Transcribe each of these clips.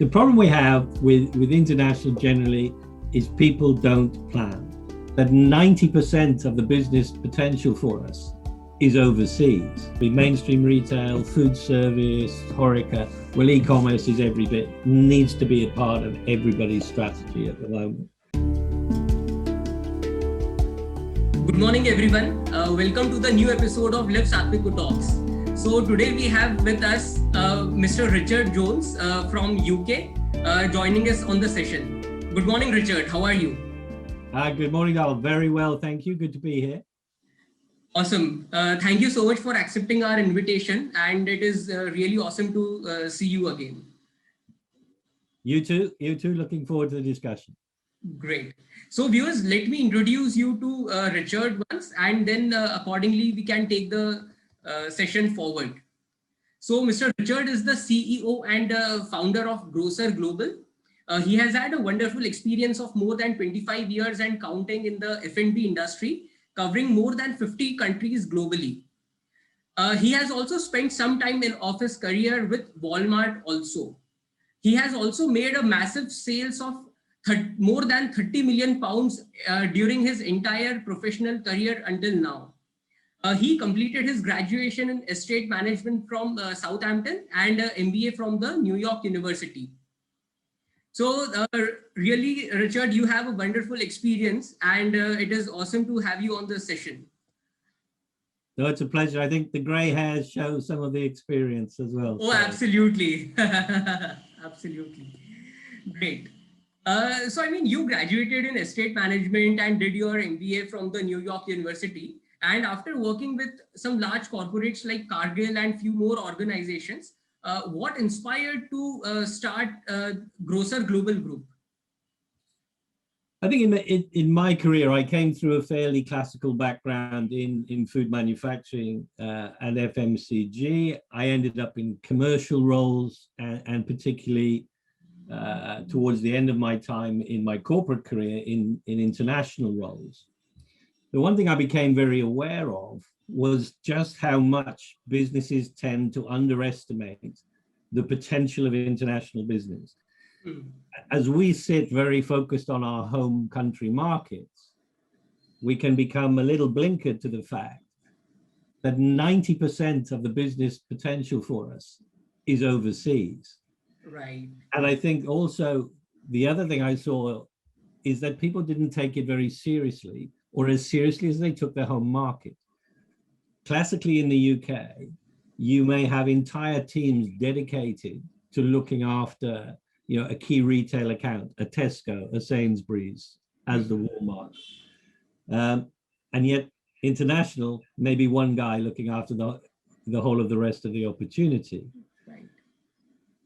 The problem we have with international generally is people don't plan. That 90% of the business potential for us is overseas. With mainstream retail, food service, HoReCa, well, e-commerce is every bit, needs to be a part of everybody's strategy at the moment. Good morning, everyone. Welcome to the new episode of Live Sattviko Talks. So today we have with us Mr. Richard Jones from UK joining us on the session. Good morning, Richard. How are you? Good morning, all. Very well, thank you. Good to be here. Awesome. Thank you so much for accepting our invitation, and it is really awesome to see you again. You too. Looking forward to the discussion. Great. So viewers, let me introduce you to Richard once, and then accordingly we can take the session forward. So Mr. Richard is the CEO and founder of Grocer Global. He has had a wonderful experience of more than 25 years and counting in the F&B industry, covering more than 50 countries globally. He has also spent some time in office career with Walmart also. He has also made a massive sales of more than 30 million pounds during his entire professional career until now. He completed his graduation in estate management from Southampton and MBA from the New York University. So really, Richard, you have a wonderful experience, and it is awesome to have you on the session. No, it's a pleasure. I think the gray hairs show some of the experience as well. Oh, so. Absolutely. Absolutely. Great. So, I mean, you graduated in estate management and did your MBA from the New York University. And after working with some large corporates like Cargill and few more organizations, what inspired to start Grocer Global Group? I think in my career, I came through a fairly classical background in food manufacturing and FMCG. I ended up in commercial roles and particularly towards the end of my time in my corporate career in international roles. The one thing I became very aware of was just how much businesses tend to underestimate the potential of international business. As we sit very focused on our home country markets, we can become a little blinkered to the fact that 90% of the business potential for us is overseas. Right. And I think also the other thing I saw is that people didn't take it very seriously, or as seriously as they took their home market. Classically in the UK, you may have entire teams dedicated to looking after, a key retail account, a Tesco, a Sainsbury's, as the Walmart. And yet international, maybe one guy looking after the whole of the rest of the opportunity. Right.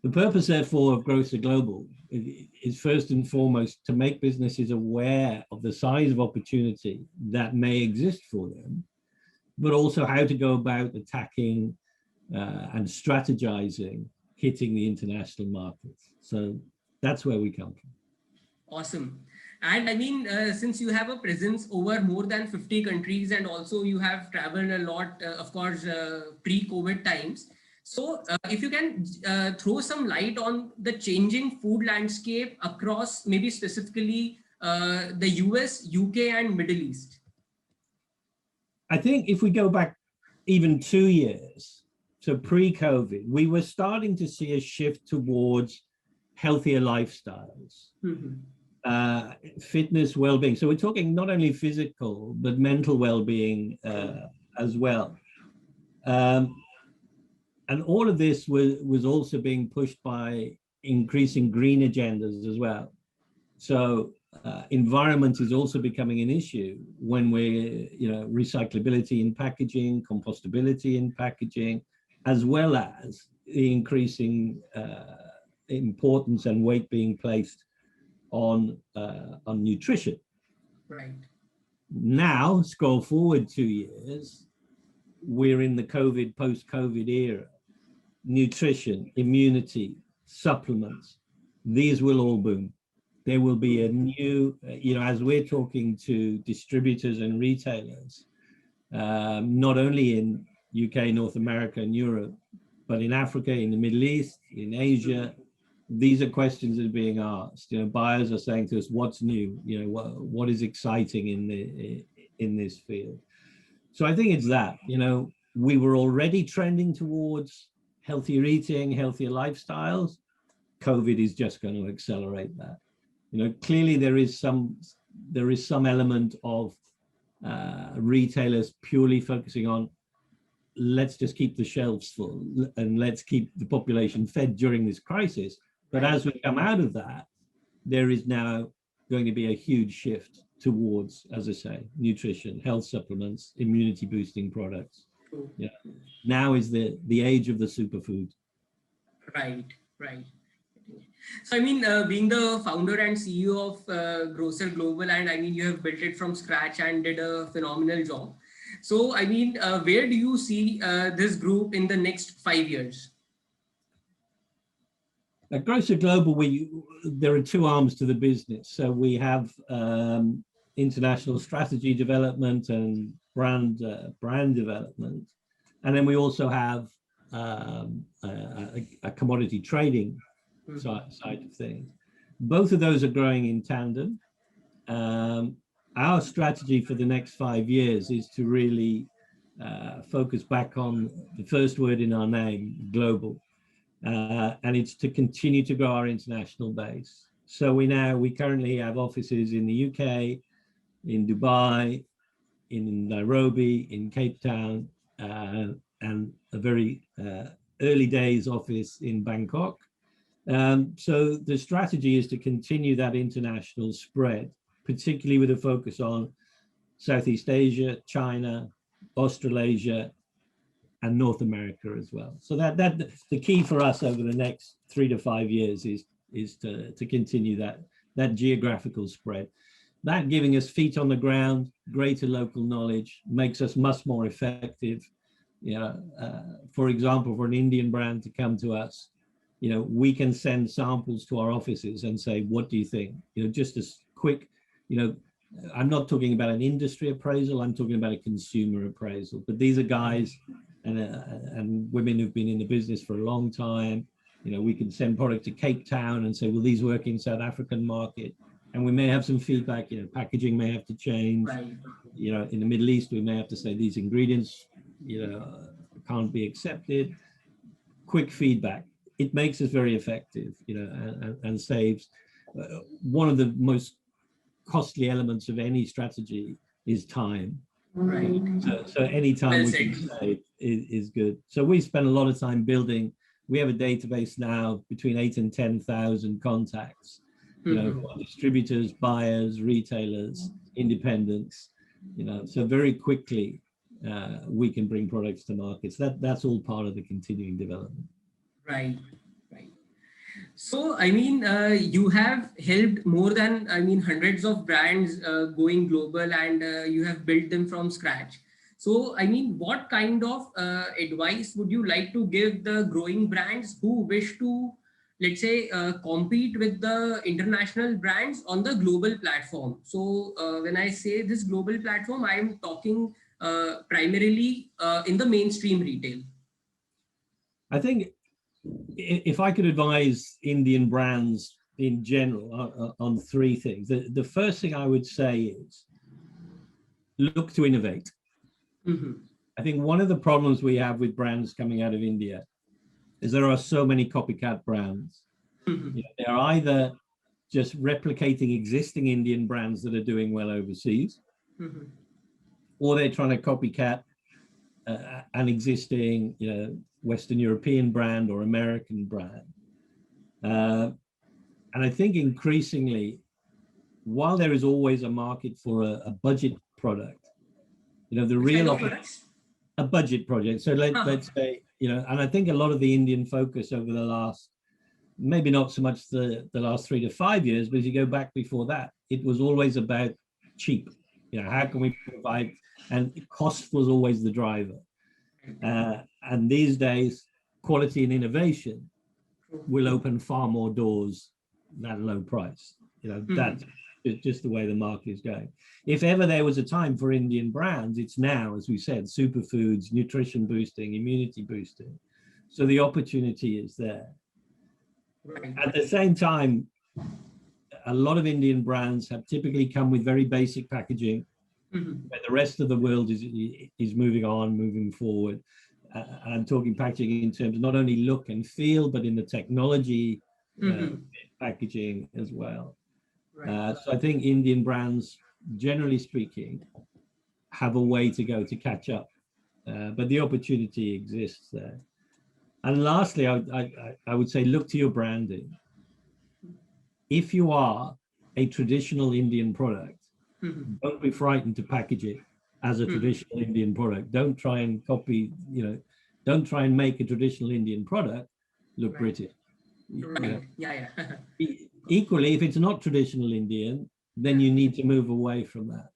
The purpose, therefore, of Grocer Global is first and foremost to make businesses aware of the size of opportunity that may exist for them, but also how to go about attacking and strategizing, hitting the international markets. So that's where we come from. Awesome. And I mean, since you have a presence over more than 50 countries and also you have traveled a lot, of course, pre-COVID times. So if you can throw some light on the changing food landscape across maybe specifically the US, UK and Middle East. I think if we go back even 2 years, so pre-COVID, we were starting to see a shift towards healthier lifestyles, fitness, well-being. So we're talking not only physical, but mental well-being as well. And all of this was also being pushed by increasing green agendas as well. So environment is also becoming an issue when we're, recyclability in packaging, compostability in packaging, as well as the increasing importance and weight being placed on nutrition. Right. Now, scroll forward 2 years, we're in the post-COVID era. Nutrition, immunity, supplements, these will all boom. There will be a new, as we're talking to distributors and retailers, not only in UK, North America and Europe, but in Africa, in the Middle East, in Asia, these are questions that are being asked. Buyers are saying to us, what's new? What is exciting in this field? So I think it's that, we were already trending towards healthier eating, healthier lifestyles. COVID is just going to accelerate that. Clearly there is some element of retailers purely focusing on, let's just keep the shelves full and let's keep the population fed during this crisis. But as we come out of that, there is now going to be a huge shift towards, as I say, nutrition, health supplements, immunity boosting products. Yeah. Now is the age of the superfood. Right. So, I mean, being the founder and CEO of Grocer Global, and I mean, you have built it from scratch and did a phenomenal job. So, I mean, where do you see this group in the next 5 years? At Grocer Global, there are two arms to the business. So we have international strategy development and brand development, and then we also have a commodity trading side of things. Both of those are growing in tandem. Our strategy for the next 5 years is to really focus back on the first word in our name, global. And it's to continue to grow our international base. So we currently have offices in the UK, in Dubai, in Nairobi, in Cape Town, and a very early days office in Bangkok. So the strategy is to continue that international spread, particularly with a focus on Southeast Asia, China, Australasia, and North America as well. So that the key for us over the next 3 to 5 years is to continue that geographical spread. That giving us feet on the ground, greater local knowledge, makes us much more effective. For example, for an Indian brand to come to us, we can send samples to our offices and say, what do you think? Just as quick, I'm not talking about an industry appraisal, I'm talking about a consumer appraisal. But these are guys and women who've been in the business for a long time. We can send product to Cape Town and say, will these work in South African market? And we may have some feedback, packaging may have to change. Right. In the Middle East, we may have to say these ingredients, can't be accepted. Quick feedback. It makes us very effective, and saves. One of the most costly elements of any strategy is time. Right. So any time we can save is good. So we spend a lot of time building. We have a database now between 8,000 and 10,000 contacts. Distributors, buyers, retailers, independents. So very quickly we can bring products to markets. That's all part of the continuing development. Right. So, I mean, you have helped more than, hundreds of brands going global, and you have built them from scratch. So, I mean, what kind of advice would you like to give the growing brands who wish to, let's say, compete with the international brands on the global platform? So, when I say this global platform, I am talking primarily in the mainstream retail. I think if I could advise Indian brands in general on three things, the first thing I would say is look to innovate. I think one of the problems we have with brands coming out of India is there are so many copycat brands. They're either just replicating existing Indian brands that are doing well overseas, or they're trying to copycat an existing, Western European brand or American brand. And I think increasingly, while there is always a market for a budget product, the real a budget project. So let's say, and I think a lot of the Indian focus over the last, maybe not so much the last 3 to 5 years, but as you go back before that, it was always about cheap. How can we provide, and cost was always the driver. And these days, quality and innovation will open far more doors than low price. That's just the way the market is going. If ever there was a time for Indian brands, it's now, as we said, superfoods, nutrition boosting, immunity boosting. So the opportunity is there. Right. At the same time, a lot of Indian brands have typically come with very basic packaging, where the rest of the world is moving on, moving forward. I'm talking packaging in terms of not only look and feel, but in the technology packaging as well. Right. So I think Indian brands, generally speaking, have a way to go to catch up, but the opportunity exists there. And lastly, I would say, look to your branding. If you are a traditional Indian product, don't be frightened to package it as a traditional Indian product. Don't try and copy, don't try and make a traditional Indian product look Right. British. Right. Yeah. Equally, if it's not traditional Indian, then you need to move away from that.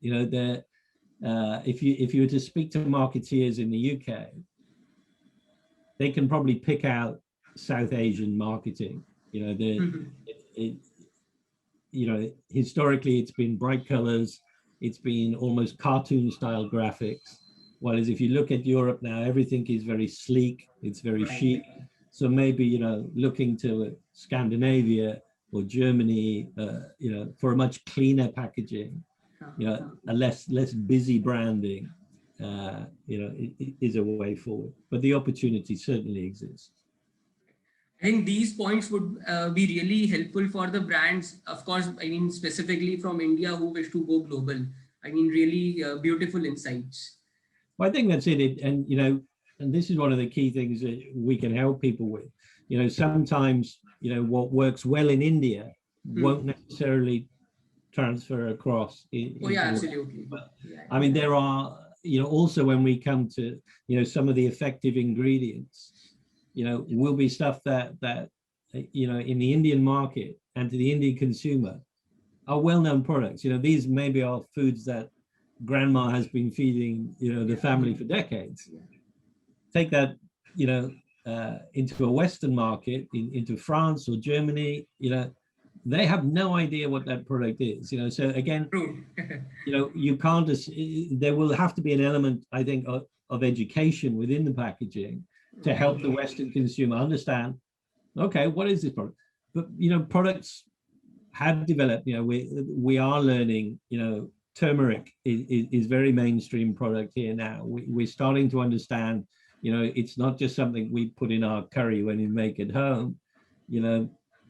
If you were to speak to marketeers in the UK, they can probably pick out South Asian marketing. Historically it's been bright colors, it's been almost cartoon style graphics. Whereas if you look at Europe now, everything is very sleek, it's very chic. So maybe, looking to Scandinavia or Germany, for a much cleaner packaging, a less busy branding, is a way forward. But the opportunity certainly exists. I think these points would be really helpful for the brands, of course, I mean, specifically from India who wish to go global. I mean, really beautiful insights. Well, I think that's it. And, and this is one of the key things that we can help people with. Sometimes, what works well in India won't necessarily transfer across. Absolutely. But, I mean, there are, also when we come to, some of the effective ingredients, will be stuff that in the Indian market and to the Indian consumer are well-known products. These maybe are foods that grandma has been feeding, the family for decades. Take that, into a Western market, into France or Germany, they have no idea what that product is. So again, you can't just, there will have to be an element, I think, of education within the packaging to help the Western consumer understand, okay, what is this product? But, products have developed, we are learning, turmeric is very mainstream product here now. We're starting to understand, it's not just something we put in our curry when we make it home,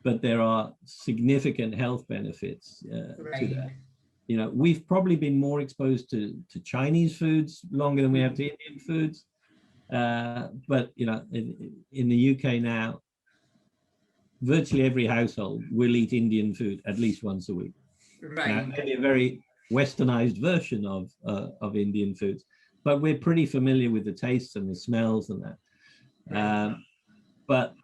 but there are significant health benefits to that. We've probably been more exposed to Chinese foods longer than we have to Indian foods. But in the UK now, virtually every household will eat Indian food at least once a week. Now, maybe a very westernized version of Indian foods, but we're pretty familiar with the tastes and the smells and that. But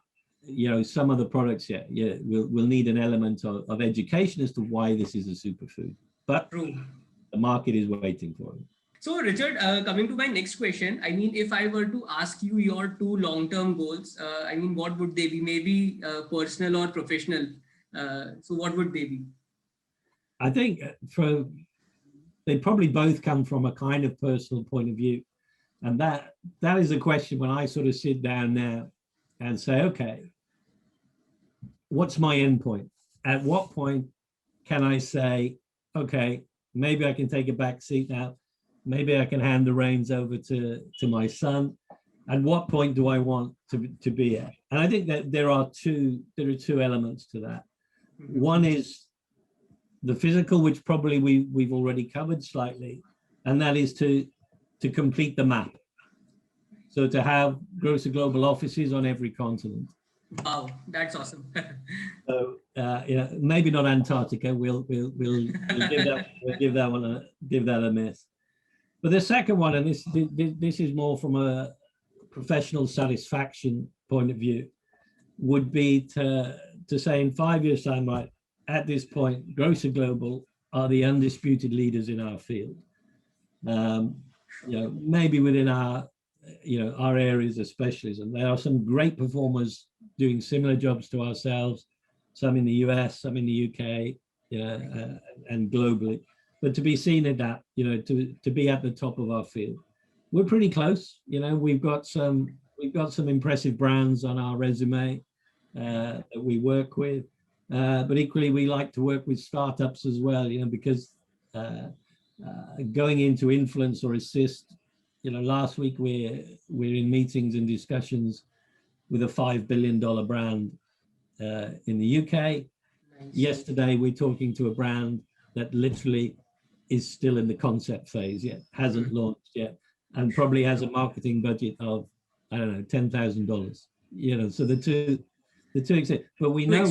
some of the products, we'll need an element of education as to why this is a superfood. But the market is waiting for it. So, Richard, coming to my next question, I mean, if I were to ask you your two long-term goals, I mean, what would they be? Maybe personal or professional. So what would they be? I think they probably both come from a kind of personal point of view. And that is a question when I sort of sit down now and say, okay, what's my end point? At what point can I say, okay, maybe I can take a back seat now. Maybe I can hand the reins over to my son. At what point do I want to be at? And I think that there are two elements to that. One is the physical, which probably we've already covered slightly, and that is to complete the map. So to have Grocer Global offices on every continent. Wow, that's awesome. So maybe not Antarctica. We'll give that a miss. But the second one, and this is more from a professional satisfaction point of view, would be to say in 5 years' time, right, at this point, Grocer Global are the undisputed leaders in our field. Maybe within our areas of specialism, there are some great performers doing similar jobs to ourselves, some in the US, some in the UK, and globally. But to be seen at that, to be at the top of our field, we're pretty close. We've got some impressive brands on our resume. that we work with. But equally, we like to work with startups as well, because going into influence or assist, last week we're in meetings and discussions with a $5 billion brand in the UK. Nice. Yesterday, we're talking to a brand that literally is still in the concept phase yet, hasn't launched yet, and probably has a marketing budget of, I don't know, $10,000. So the two exist. But we know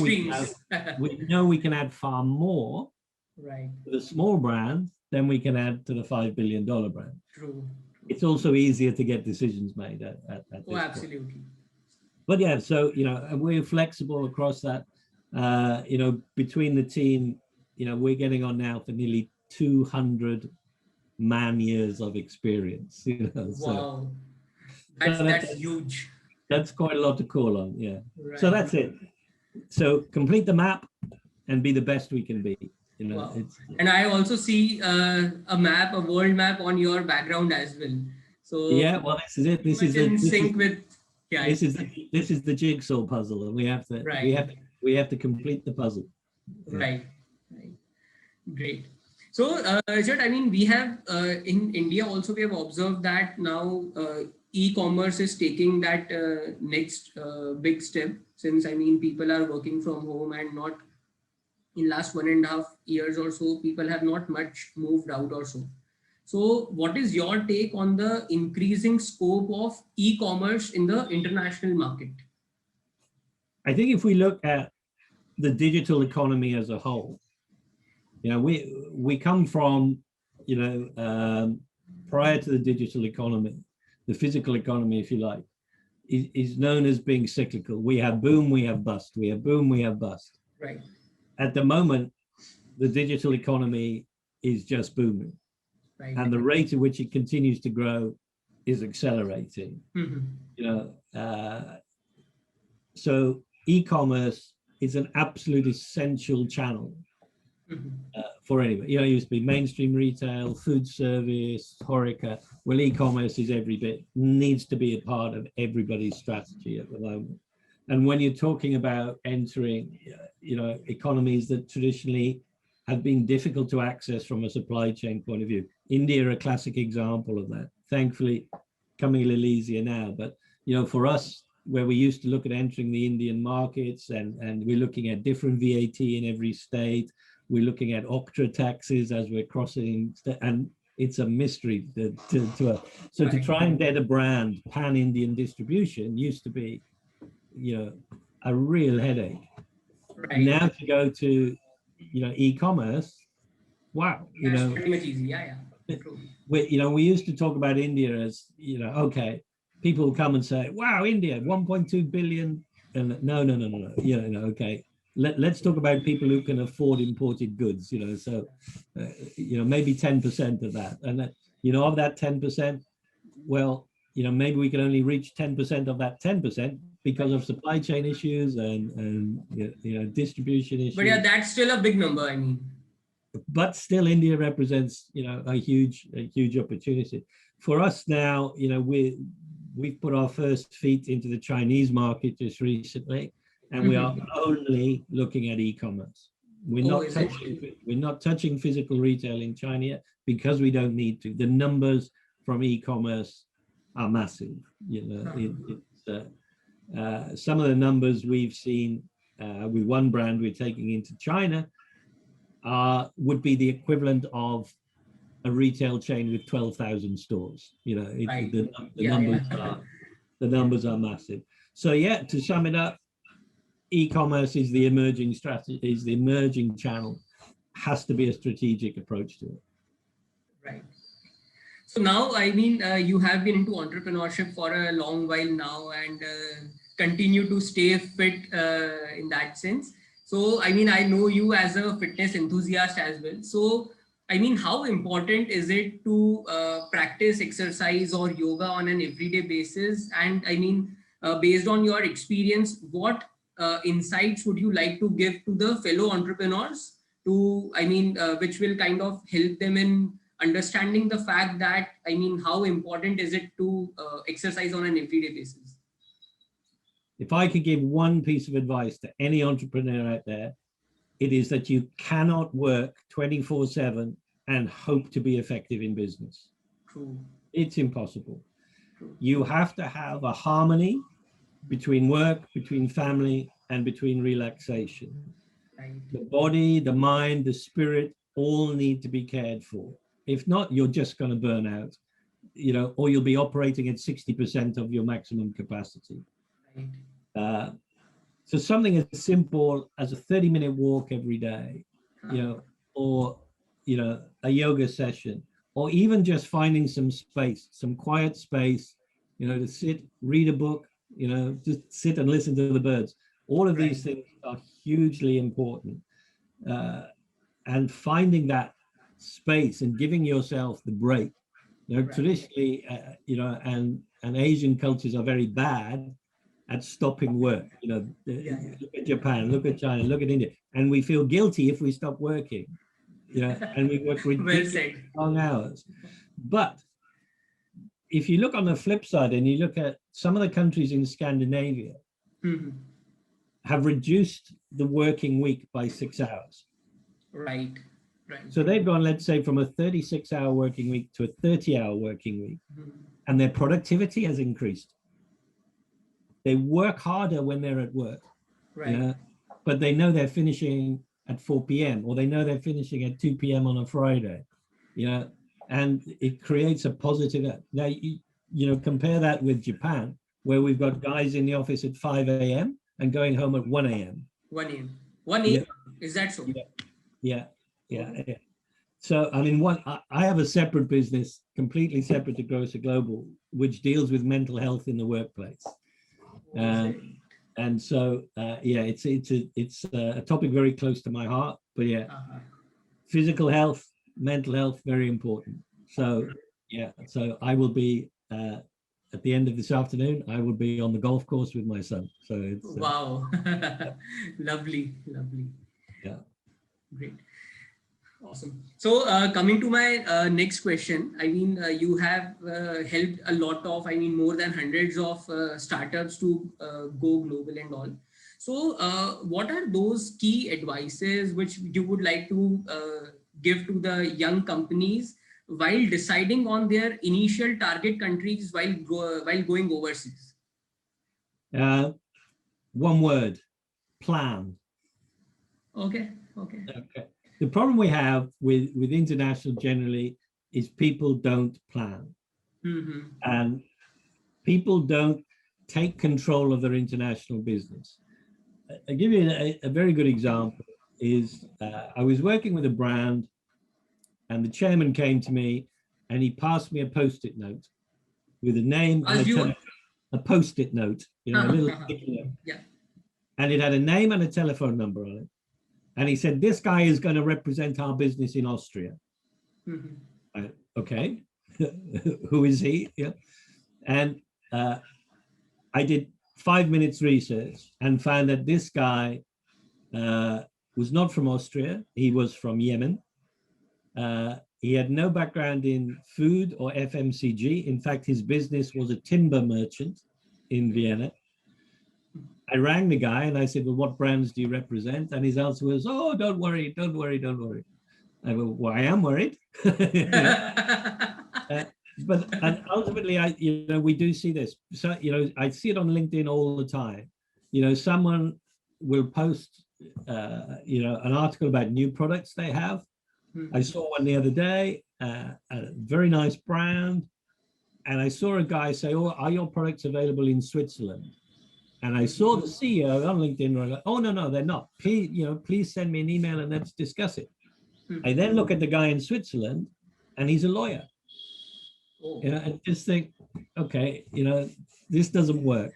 we can add far more right to the small brand than we can add to the $5 billion brand. True. It's also easier to get decisions made at this absolutely point. But yeah, so we're flexible across that. Between the team, we're getting on now for nearly 200 man years of experience. Wow, so that's huge. That's quite a lot to call on. Yeah. Right. So that's it. So complete the map and be the best we can be. Wow. And I also see a map, a world map on your background as well. So yeah, well, this is it. This is the jigsaw puzzle, and we have to complete the puzzle. Right. Great. So, Richard, I mean, we have in India also we have observed that now e-commerce is taking that next big step, since I mean people are working from home and not in last 1.5 years or so, people have not much moved out or so. So what is your take on the increasing scope of e-commerce in the international market? I think if we look at the digital economy as a whole, we come from, prior to the digital economy, the physical economy, if you like, is known as being cyclical. We have boom, we have bust. We have boom, we have bust. Right. At the moment, the digital economy is just booming. Right. And the rate at which it continues to grow is accelerating. So e-commerce is an absolute essential channel for anybody. It used to be mainstream retail, food service, HoReCa. Well, e-commerce is every bit, needs to be a part of everybody's strategy at the moment. And when you're talking about entering, economies that traditionally have been difficult to access from a supply chain point of view, India, a classic example of that. Thankfully, coming a little easier now. But for us, where we used to look at entering the Indian markets, and we're looking at different VAT in every state, we're looking at octroi taxes as we're crossing, and it's a mystery to us. So to try and get a brand pan-Indian distribution used to be, a real headache. Right. Now to go to, e-commerce, wow, pretty much easy. We used to talk about India as, okay, people come and say, wow, India, 1.2 billion, and no, okay. Let's talk about people who can afford imported goods, so, maybe 10% of that. And, of that 10%, well, maybe we can only reach 10% of that 10% because of supply chain issues and distribution issues. But yeah, that's still a big number, I mean. But still, India represents, a huge opportunity. For us now, we've put our first feet into the Chinese market just recently, and we are only looking at e-commerce. We're not touching physical retail in China yet because we don't need to. The numbers from e-commerce are massive. Some of the numbers we've seen with one brand we're taking into China would be the equivalent of a retail chain with 12,000 stores. The numbers are massive. So yeah, to sum it up, e-commerce is the emerging strategy, is the emerging channel, has to be a strategic approach to it. Right. So now, I mean, you have been into entrepreneurship for a long while now and continue to stay fit in that sense. So, I mean, I know you as a fitness enthusiast as well. So, I mean, how important is it to practice exercise or yoga on an everyday basis? And I mean, based on your experience, what insights would you like to give to the fellow entrepreneurs to, I mean, which will kind of help them in understanding the fact that, I mean, how important is it to exercise on an everyday basis? if I could give one piece of advice to any entrepreneur out there, it is that you cannot work 24/7 and hope to be effective in business. True. It's impossible. True. You have to have a harmony between work, between family, and between relaxation. Right. The body, the mind, the spirit all need to be cared for. If not, you're just going to burn out, or you'll be operating at 60% of your maximum capacity. Right. So something as simple as a 30-minute walk every day, or, a yoga session, or even just finding some space, some quiet space, to sit, read a book, just sit and listen to the birds. All of these things are hugely important. And finding that space and giving yourself the break. Traditionally, and Asian cultures are very bad at stopping work. Look at Japan, look at China, look at India, and we feel guilty if we stop working. And we work ridiculously long hours. But if you look on the flip side and you look at some of the countries in Scandinavia, have reduced the working week by 6 hours. Right. So they've gone, let's say, from a 36-hour working week to a 30-hour working week, and their productivity has increased. They work harder when they're at work, but they know they're finishing at 4 p.m. or they know they're finishing at 2 p.m. on a Friday, and it creates a positive. Now, compare that with Japan, where we've got guys in the office at 5 a.m. and going home at 1 a.m. 1 a.m. 1 a.m. Is that so? Yeah. So, I mean, I have a separate business, completely separate to Grocer Global, which deals with mental health in the workplace. And so, it's a topic very close to my heart. But physical health, mental health, very important. So, so I will be at the end of this afternoon, I will be on the golf course with my son. So it's wow, lovely. Yeah, great. Awesome. So coming to my next question, I mean, you have helped a lot of, more than hundreds of startups to go global and all. So what are those key advices which you would like to give to the young companies while deciding on their initial target countries while going overseas? One word: plan. Okay. The problem we have with international generally is people don't plan. And people don't take control of their international business. I'll give you a very good example. I was working with a brand, and the chairman came to me and he passed me a post-it note with a name and a post-it note, a little sticky note. Yeah. And it had a name and a telephone number on it. And he said, this guy is going to represent our business in Austria. Okay. Who is he? Yeah. And I did 5 minutes research and found that this guy was not from Austria. He was from Yemen. He had no background in food or FMCG. In fact, his business was a timber merchant in Vienna. I rang the guy and I said, well, what brands do you represent? And his answer was, oh, don't worry. I go, well, I am worried. But ultimately, we do see this. So, I see it on LinkedIn all the time. Someone will post, an article about new products they have. I saw one the other day, a very nice brand. And I saw a guy say, oh, are your products available in Switzerland? And I saw the CEO on LinkedIn. And I go, oh, no, they're not. Please send me an email and let's discuss it. I then look at the guy in Switzerland and he's a lawyer. And just think, okay, this doesn't work.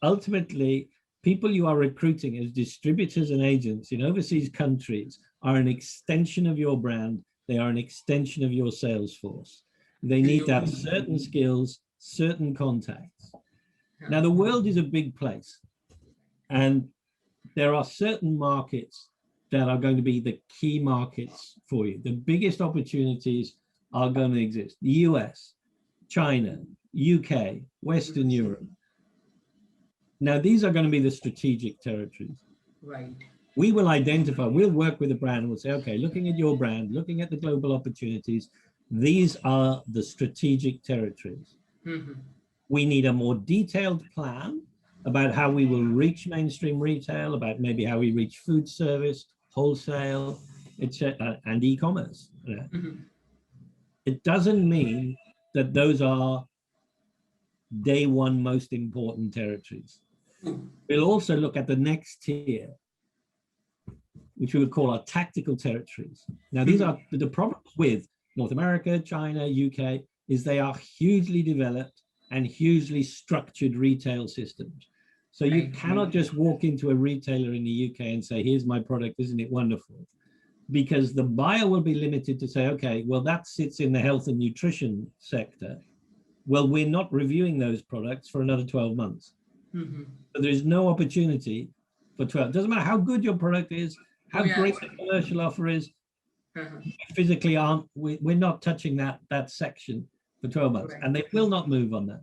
Ultimately, people you are recruiting as distributors and agents in overseas countries are an extension of your brand. They are an extension of your sales force. They need to have certain skills, certain contacts. Now, the world is a big place, and there are certain markets that are going to be the key markets for you. The biggest opportunities are going to exist. The US, China, UK, Western Europe. Now, these are going to be the strategic territories. Right. We will identify, we'll work with a brand and we'll say, okay, looking at your brand, looking at the global opportunities, these are the strategic territories. Mm-hmm. We need a more detailed plan about how we will reach mainstream retail, about maybe how we reach food service, wholesale, etc., and e-commerce. Mm-hmm. It doesn't mean that those are day one most important territories. We'll also look at the next tier, which we would call our tactical territories. Now, these are the problems with North America, China, UK, is they are hugely developed and hugely structured retail systems. So you cannot just walk into a retailer in the UK and say, here's my product, isn't it wonderful? Because the buyer will be limited to say, okay, well, that sits in the health and nutrition sector. Well, we're not reviewing those products for another 12 months. Mm-hmm. So there's no opportunity for 12. It doesn't matter how good your product is, how great the commercial offer is. Physically we're not touching that section for 12 months. And they will not move on that.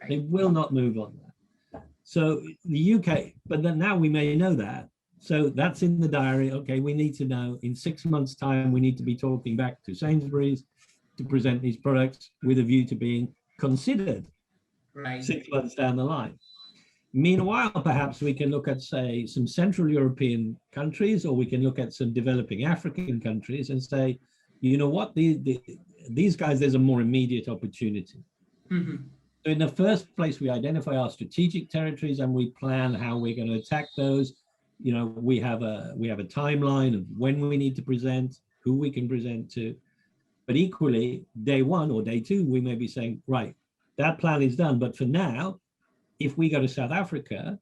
They will not move on that. So the UK, but then now we may know that. So that's in the diary. Okay, we need to know in 6 months' time, we need to be talking back to Sainsbury's to present these products with a view to being considered 6 months down the line. Meanwhile, perhaps we can look at, say, some Central European countries, or we can look at some developing African countries and say, you know what, these guys, there's a more immediate opportunity. Mm-hmm. So in the first place, we identify our strategic territories and we plan how we're going to attack those. You know, we have a timeline of when we need to present, who we can present to. But equally, day one or day two, we may be saying, right, that plan is done. But for now, if we go to South Africa,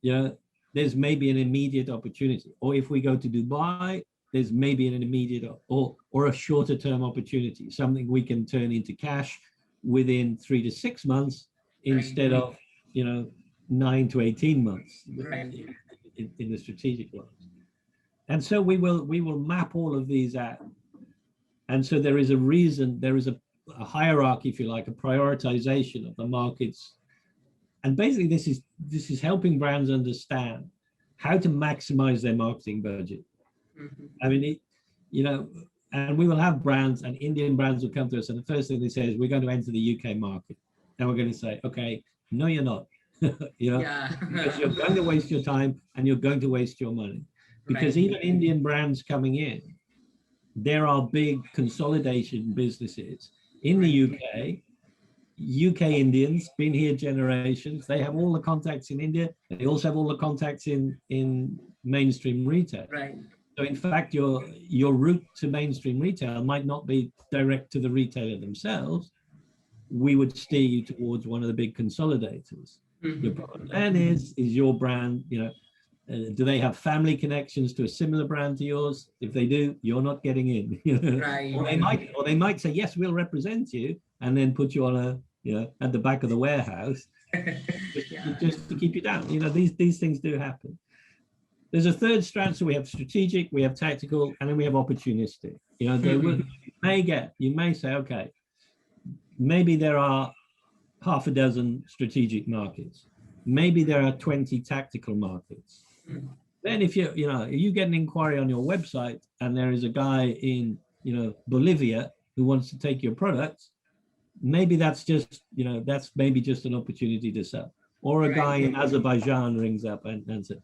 you know, there's maybe an immediate opportunity. Or if we go to Dubai, there's maybe an immediate or a shorter term opportunity, something we can turn into cash within 3 to 6 months instead of, you know, 9 to 18 months in the strategic ones. And so we will map all of these out. And so there is a reason, there is a hierarchy, if you like, a prioritization of the markets. And basically this is helping brands understand how to maximize their marketing budget. Mm-hmm. I mean, you know, and we will have brands, and Indian brands will come to us, and the first thing they say is, we're going to enter the UK market. And we're going to say, okay, no, you're not. You know, because you're going to waste your time and you're going to waste your money. Because even Indian brands coming in, there are big consolidation businesses in the UK. UK Indians, been here generations. They have all the contacts in India. They also have all the contacts in mainstream retail. Right. So in fact, your route to mainstream retail might not be direct to the retailer themselves. We would steer you towards one of the big consolidators. Mm-hmm. Your problem then is your brand, you know, do they have family connections to a similar brand to yours? If they do, you're not getting in. You know? Right. Or they might say, yes, we'll represent you, and then put you on a, you know, at the back of the warehouse, just to keep you down. You know, these things do happen. There's a third strand. So we have strategic, we have tactical, and then we have opportunistic. You know, you may say, okay, maybe there are half a dozen strategic markets. Maybe there are 20 tactical markets. Then if you get an inquiry on your website and there is a guy in, you know, Bolivia who wants to take your products, maybe that's just, you know, that's maybe just an opportunity to sell. Or a guy in Azerbaijan rings up and says,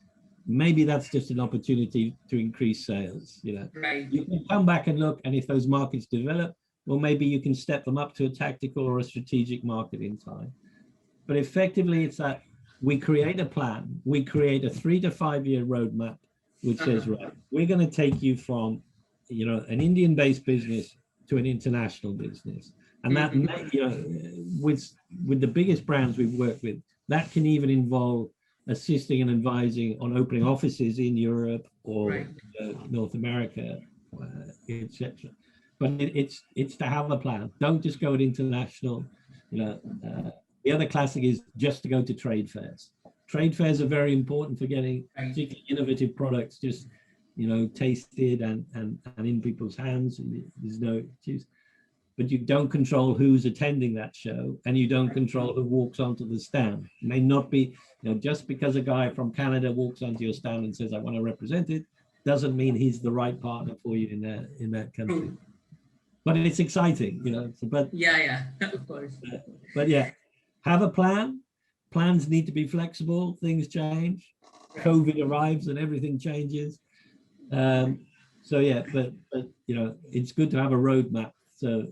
maybe that's just an opportunity to increase sales. You know, you can come back and look, and if those markets develop, well, maybe you can step them up to a tactical or a strategic market in time. But effectively, it's that we create a plan, we create a 3 to 5 year roadmap, which says, right, we're going to take you from, you know, an Indian-based business to an international business. And that, you know, with the biggest brands we've worked with, that can even involve assisting and advising on opening offices in Europe or North America, etc. But it's to have a plan. Don't just go to international. You know, the other classic is just to go to trade fairs. Trade fairs are very important for getting particularly innovative products just, you know, tasted and in people's hands. And there's no excuse. but you don't control who's attending that show, and you don't control who walks onto the stand. It may not be, just because a guy from Canada walks onto your stand and says, I want to represent it, doesn't mean he's the right partner for you in that country. But it's exciting, but yeah, of course. But yeah, have a plan. Plans need to be flexible. Things change. COVID arrives and everything changes. So yeah, but it's good to have a roadmap. So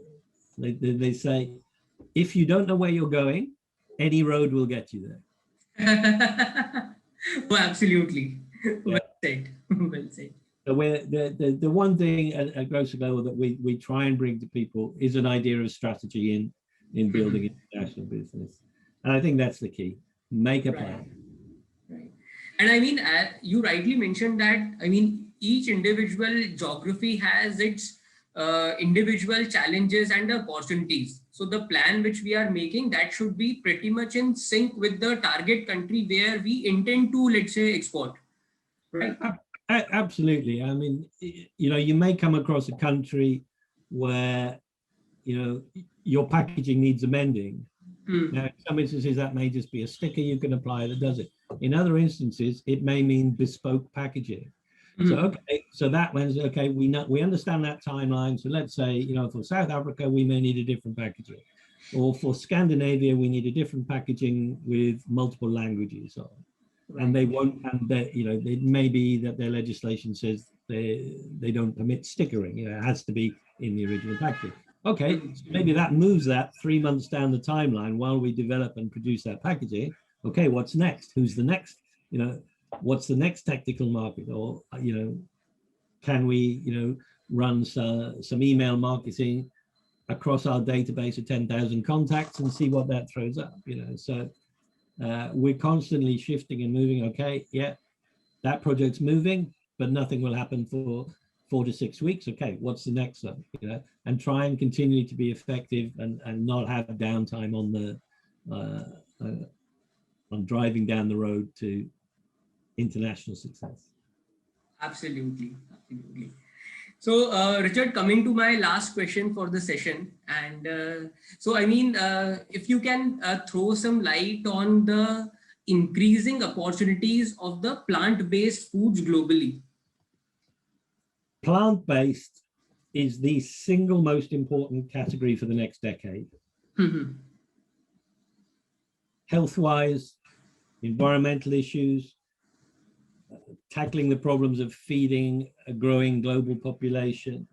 they say, if you don't know where you're going, any road will get you there. Oh, absolutely. Well said. Well said. So the one thing at Grocer Global that we try and bring to people is an idea of strategy in building international business. And I think that's the key. Make a plan. Right. And I mean, you rightly mentioned that, each individual geography has its individual challenges and opportunities. So the plan which we are making, that should be pretty much in sync with the target country where we intend to, let's say, export. Right. Absolutely. I mean, you may come across a country where, your packaging needs amending. Now, in some instances, that may just be a sticker you can apply that does it. In other instances, it may mean bespoke packaging. So that means, we understand that timeline. So let's say, for South Africa, we may need a different packaging. Or for Scandinavia, we need a different packaging with multiple languages on. And they won't, and it may be that their legislation says they don't permit stickering. It has to be in the original packaging. Okay, so maybe that moves that 3 months down the timeline while we develop and produce that packaging. Okay, what's next? Who's the next? What's the next technical market? Or can we run some email marketing across our database of 10,000 contacts and see what that throws up? So. We're constantly shifting and moving. Okay, yeah, that project's moving, but nothing will happen for 4 to 6 weeks. Okay, what's the next one? And try and continue to be effective and not have downtime on driving down the road to international success. Absolutely. So, Richard, coming to my last question for the session, and if you can throw some light on the increasing opportunities of the plant-based foods globally. Plant-based is the single most important category for the next decade. Health-wise, environmental issues, tackling the problems of feeding a growing global population.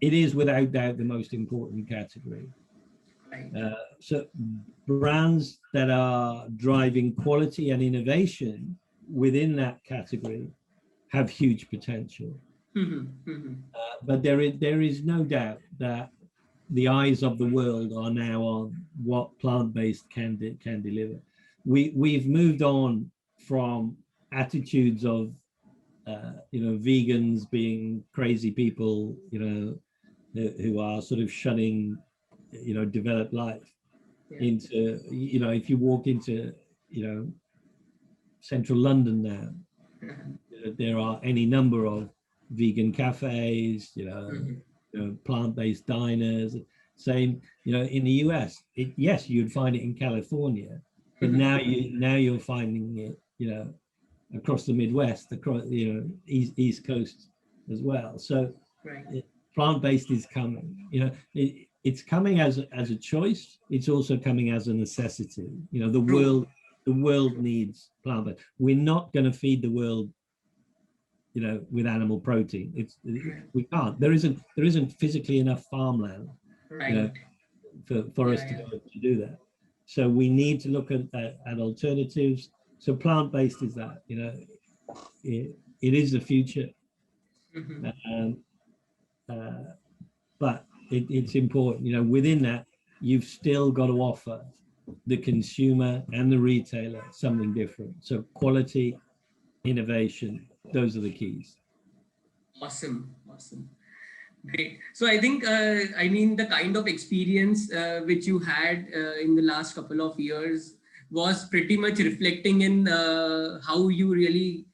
It is without doubt the most important category. So brands that are driving quality and innovation within that category have huge potential. But there is no doubt that the eyes of the world are now on what plant-based can deliver. We've moved on from attitudes of vegans being crazy people, who are sort of shunning developed life, into if you walk into central London now, there are any number of vegan cafes, plant-based diners. Same in the US, yes, you'd find it in California, but now you're finding it across the Midwest, across East Coast as well. So plant-based is coming. It's coming as a choice. It's also coming as a necessity. The world needs plant-based. We're not going to feed the world with animal protein. We can't. There isn't physically enough farmland for us to be able to do that. So we need to look at alternatives. So plant-based is that, it is the future. But it's important, within that, you've still got to offer the consumer and the retailer something different. So quality, innovation, those are the keys. Awesome. Great. So I think, the kind of experience which you had in the last couple of years was pretty much reflecting in how you really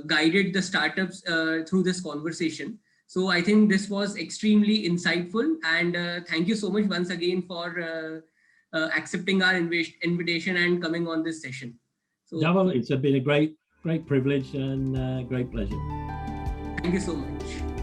guided the startups through this conversation. So I think this was extremely insightful, and thank you so much once again for accepting our invitation and coming on this session. So Dhaval, it's been a great privilege and great pleasure. thank you so much.